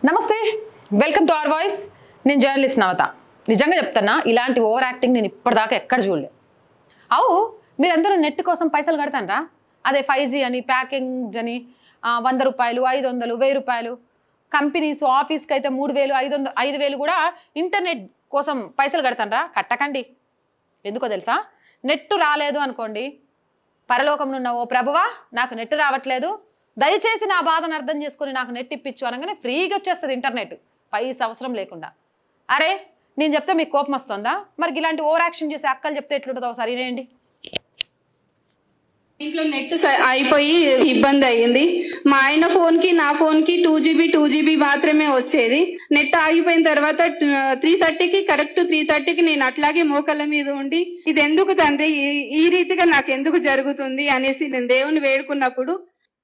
నమస్తే, welcome to our voice. నేను journalist నవత. నిజంగా చెప్తున్నా, ఇలాంటి ఓవర్ యాక్టింగ్ నేను ఇప్పటిదాకా ఎక్కడ చూడలే. మీరందరూ నెట్ కోసం పైసలు కడతానరా? అదే 5G అని, ప్యాకింగ్ అని, 100 రూపాయలు, 500, 1000 రూపాయలు. కంపెనీస్ ఆఫీస్కి అయితే 3000, 5000 కూడా ఇంటర్నెట్ కోసం పైసలు కడతానరా? కట్టకండి. ఎందుకో తెలుసా? నెట్ రాలేదు అనుకోండి, పరలోకంలో ఓ ప్రభువా నాకు నెట్ రావట్లేదు, దయచేసి నా బాధను అర్థం చేసుకుని నాకు నెట్ ఇప్పించు అనగానే ఫ్రీగా వచ్చేస్తుంది ఇంటర్నెట్, పైసా అవసరం లేకుండా. అరే నేను చెప్తే మీకు కోపం వస్తుందా? మరి ఇలాంటి ఓవర్ యాక్షన్ చేసే అక్కలు చెప్తే ఎట్లుంటుందో ఒకసారి వినేయండి. ఇంట్లో నెట్ అయిపోయి ఇబ్బంది అయ్యింది. మా ఆయన ఫోన్ కి నా ఫోన్ కి 2GB మాత్రమే వచ్చేది. నెట్ ఆగిపోయిన తర్వాత 3:30కి కరెక్ట్ 3:30కి నేను అట్లాగే మోకాళ్ళ మీద ఉండి, ఇది ఎందుకు తండ్రి ఈ రీతిగా నాకు ఎందుకు జరుగుతుంది అనేసి నేను దేవుని వేడుకున్నప్పుడు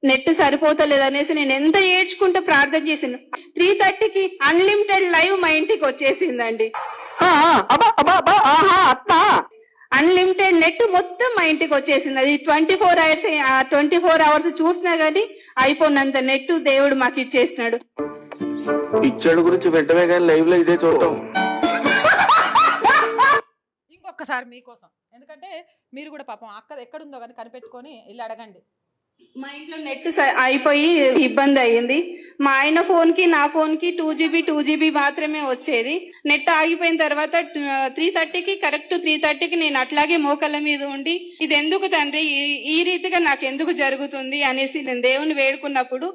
నెట్ సరిపోతలేదు అనేసి నేను ఎంత ఏడ్చుకుంటూ ప్రార్థన చేసాను. 3:30కి అన్లిమిటెడ్ లైవ్ మా ఇంటికి వచ్చేసిందండి. అన్లిమిటెడ్ నెట్ మొత్తం మా ఇంటికి వచ్చేసింది. అది 24 అవర్స్ చూసినా గానీ అయిపోయినంత నెట్ దేవుడు మాకు ఇచ్చేసినాడు. ఇచ్చాడు గురించి వెంటనే కానీ లైవ్ లో ఇదే చూడటం. ఇంకొకసారి మీకోసం, ఎందుకంటే మీరు కూడా పాపం అక్క ఎక్కడుందో కానీ కనిపెట్టుకొని వెళ్ళి అడగండి. మా ఇంట్లో నెట్ అయిపోయి ఇబ్బంది అయ్యింది. మా ఆయన ఫోన్ కి నా ఫోన్ కి 2GB మాత్రమే వచ్చేది. నెట్ ఆగిపోయిన తర్వాత 3:30కి కరెక్ట్ 3:30కి నేను అట్లాగే మోకాళ్ళ మీద ఉండి, ఇది ఎందుకు తండ్రి ఈ రీతిగా నాకు ఎందుకు జరుగుతుంది అనేసి నేను దేవుని వేడుకున్నప్పుడు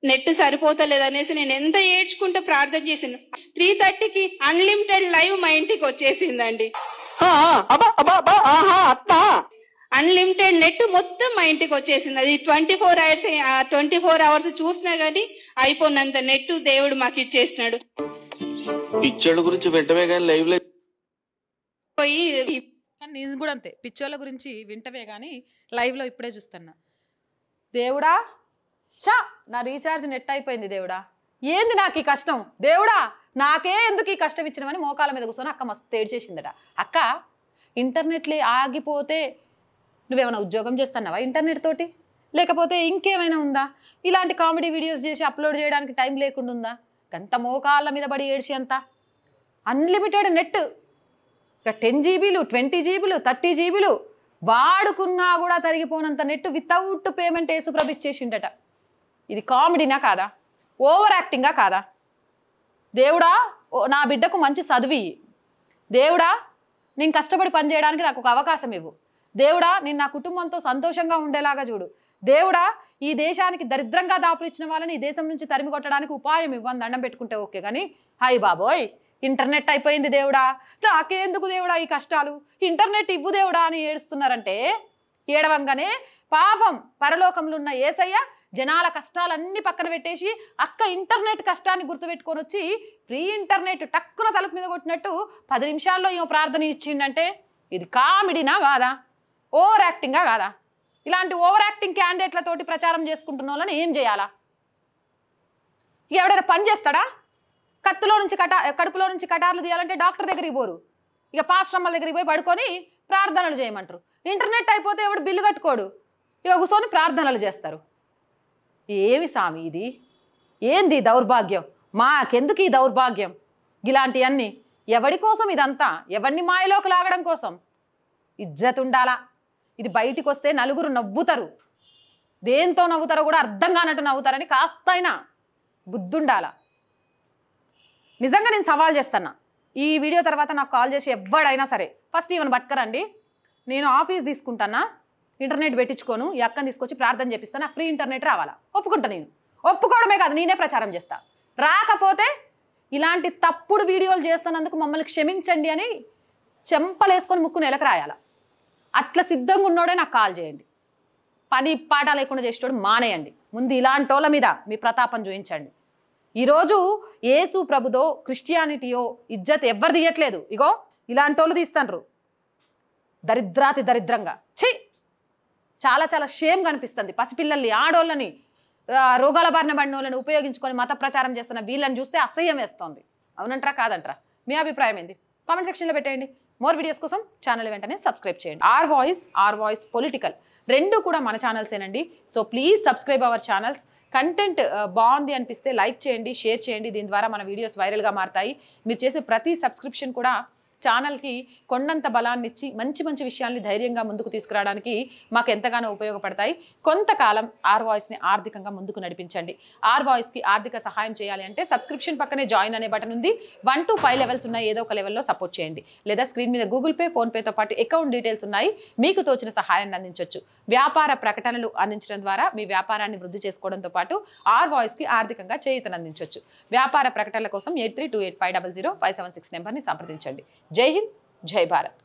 నెట్ సరిపోతలేదు అనేసి నేను ఎంత ఏడ్చుకుంటూ ప్రార్థన చేసాను. 3:30కి అన్లిమిటెడ్ లైవ్ మా ఇంటికి వచ్చేసిందండి. అన్లిమిటెడ్ నెట్ మొత్తం మా ఇంటికి వచ్చేసింది. అది 24 అవర్స్ చూసినా గానీ అయిపోయినంత నెట్ దేవుడు మాకు ఇచ్చేసినాడు. ఇచ్చాడు గురించి వెంటనే కానీ లైవ్ లో కానీ నేను కూడా అంతే, పిచ్చోళ్ళ గురించి వింటవే కానీ లైవ్లో ఇప్పుడే చూస్తున్నా. దేవుడా నా రీఛార్జ్ నెట్ అయిపోయింది, దేవుడా ఏంది నాకు ఈ కష్టం, దేవుడా నాకే ఎందుకు ఈ కష్టం ఇచ్చినవని మోకాల మీద కూర్చొని అక్క మస్తు ఏడ్చేసిందట. అక్క ఇంటర్నెట్లే ఆగిపోతే నువ్వేమైనా ఉద్యోగం చేస్తున్నావా ఇంటర్నెట్ తోటి? లేకపోతే ఇంకేమైనా ఉందా? ఇలాంటి కామెడీ వీడియోస్ చేసి అప్లోడ్ చేయడానికి టైం లేకుండా ఉందా? గంత మోకాళ్ళ మీద పడి ఏడ్చి అంత అన్లిమిటెడ్ నెట్, ఇక 10GB, 20GB, 30GB వాడుకున్నా కూడా తరిగిపోనంత నెట్ వితౌట్ పేమెంట్ యేసుప్రభు ఇచ్చేసిండట. ఇది కామెడీనా కాదా? ఓవర్ యాక్టింగా కాదా? దేవుడా నా బిడ్డకు మంచి చదువు, దేవుడా నేను కష్టపడి పనిచేయడానికి నాకు ఒక అవకాశం ఇవ్వు, దేవుడా నేను నా కుటుంబంతో సంతోషంగా ఉండేలాగా చూడు, దేవుడా ఈ దేశానికి దరిద్రంగా దాపురిచ్చిన వాళ్ళని ఈ దేశం నుంచి తరిమి కొట్టడానికి ఉపాయం ఇవ్వని దండం పెట్టుకుంటే ఓకే. కానీ హాయ్ బాబోయ్ ఇంటర్నెట్ అయిపోయింది దేవుడా, నాకేందుకు దేవుడా ఈ కష్టాలు, ఇంటర్నెట్ ఇవ్వు దేవుడా అని ఏడుస్తున్నారంటే, ఏడవంగానే పాపం పరలోకంలో ఉన్న యేసయ్య జనాల కష్టాలన్నీ పక్కన పెట్టేసి అక్క ఇంటర్నెట్ కష్టాన్ని గుర్తుపెట్టుకొని వచ్చి ఫ్రీ ఇంటర్నెట్ టక్కున తలుపు మీద కొట్టినట్టు 10 నిమిషాల్లో ఏమో ప్రార్థన ఇచ్చిండంటే ఇది కామెడీనా కాదా? ఓవర్ యాక్టింగా కాదా? ఇలాంటి ఓవర్ యాక్టింగ్ క్యాండిడేట్లతోటి ప్రచారం చేసుకుంటున్న వాళ్ళని ఏం చేయాలా? ఇక ఎవడైనా పని చేస్తాడా? కడుపులో నుంచి కటార్లు తీయాలంటే డాక్టర్ దగ్గరికి పోరు, ఇక పాస్టమ్మల దగ్గరికి పోయి పడుకొని ప్రార్థనలు చేయమంటారు. ఇంటర్నెట్ అయిపోతే ఎవడు బిల్లు కట్టుకోడు, ఇక కూర్చొని ప్రార్థనలు చేస్తారు. ఏమి సామి ఇది? ఏంది దౌర్భాగ్యం? మాకెందుకు ఈ దౌర్భాగ్యం? ఇలాంటివన్నీ ఎవడి కోసం ఇదంతా? ఎవరిని మాయలోకి లాగడం కోసం? ఇజ్జత్ ఉండాలా? ఇది బయటికి వస్తే నలుగురు నవ్వుతారు, దేంతో నవ్వుతారో కూడా అర్థం కానట్టు నవ్వుతారని కాస్తైనా బుద్ధుండాలా. నిజంగా నేను సవాల్ చేస్తున్నా, ఈ వీడియో తర్వాత నాకు కాల్ చేసి ఎవడైనా సరే ఫస్ట్ ఈవెన్ పట్టుకరండి, నేను ఆఫీస్ తీసుకుంటానా, ఇంటర్నెట్ పెట్టించుకోను, ఈ అక్కని తీసుకొచ్చి ప్రార్థన చేపిస్తాను, నాకు ఫ్రీ ఇంటర్నెట్ రావాలా, ఒప్పుకుంటా. నేను ఒప్పుకోవడమే కాదు నేనే ప్రచారం చేస్తా. రాకపోతే ఇలాంటి తప్పుడు వీడియోలు చేస్తున్నందుకు మమ్మల్ని క్షమించండి అని చెంపలేసుకొని ముక్కు నెలకు రాయాలా. అట్లా సిద్ధంగా ఉన్నోడే నాకు కాల్ చేయండి. పని పాట లేకుండా చేసేటోడు మానేయండి. ముందు ఇలాంటి వాళ్ళ మీద మీ ప్రతాపం చూపించండి. ఈరోజు యేసు ప్రభుదో క్రిస్టియానిటీయో ఇజ్జత్ ఎవ్వరు తీయట్లేదు, ఇగో ఇలాంటి వాళ్ళు తీస్తాండ్రు దరిద్రాతి దరిద్రంగా. చాలా చాలా షేమ్ కనిపిస్తుంది. పసిపిల్లల్ని, ఆడోళ్ళని, రోగాల బారిన పడిన వాళ్ళని ఉపయోగించుకొని మత ప్రచారం చేస్తున్న వీళ్ళని చూస్తే అసహ్యం వేస్తుంది. అవునంటారా కాదంటారా? మీ అభిప్రాయం ఏంది? కామెంట్ సెక్షన్లో పెట్టేయండి. మోర్ వీడియోస్ కోసం ఛానల్ వెంటనే సబ్స్క్రైబ్ చేయండి. ఆర్ వాయిస్ పొలిటికల్ రెండు కూడా మన ఛానల్సేనండి. So please subscribe our channels. Content బాగుంది అనిపిస్తే లైక్ చేయండి, షేర్ చేయండి. దీని ద్వారా మన వీడియోస్ వైరల్గా మారుతాయి. మీరు చేసే ప్రతి సబ్స్క్రిప్షన్ కూడా ఛానల్కి కొండంత బలాన్ని ఇచ్చి మంచి మంచి విషయాల్ని ధైర్యంగా ముందుకు తీసుకురావడానికి మాకు ఎంతగానో ఉపయోగపడతాయి. కొంతకాలం ఆర్ వాయిస్ని ఆర్థికంగా ముందుకు నడిపించండి. ఆర్ వాయిస్కి ఆర్థిక సహాయం చేయాలి అంటే సబ్స్క్రిప్షన్ పక్కనే జాయిన్ అనే బటన్ ఉంది. 1 to 5 లెవెల్స్ ఉన్నాయి. ఏదో ఒక లెవెల్లో సపోర్ట్ చేయండి. లేదా స్క్రీన్ మీద గూగుల్ పే, ఫోన్పేతో పాటు అకౌంట్ డీటెయిల్స్ ఉన్నాయి. మీకు తోచిన సహాయాన్ని అందించవచ్చు. వ్యాపార ప్రకటనలు అందించడం ద్వారా మీ వ్యాపారాన్ని వృద్ధి చేసుకోవడంతో పాటు ఆర్ వాయిస్కి ఆర్థికంగా చేయూతను అందించవచ్చు. వ్యాపార ప్రకటనల కోసం 8328500576 నెంబర్ని సంప్రదించండి. జై హింద్, జై భారత్.